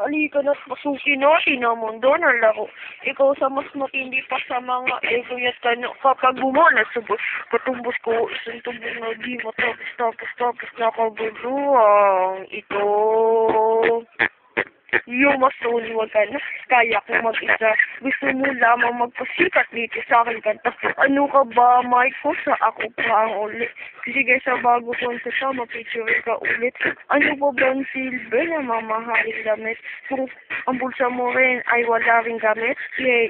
Halika na't pasukin natin ang mundo ng laro. Ikaw sa mas matindi pa sa mga egoyat ka na kapag bumalas sa katumbos ko, isang tumbok na di matapos nakabuluhang ito. Yung masuliwag ka na, kaya ko mag-isa. Gusto mo lamang magpasikat dito sa aking kanta. Ano ka ba, Michael, sa ako pa ang ulit? Sige, sa bago kong sasama, picture ka ulit. Ano ba ba ang silbi na mamahaling gamit? Kung ang bulsa mo rin ay wala rin gamit, yay.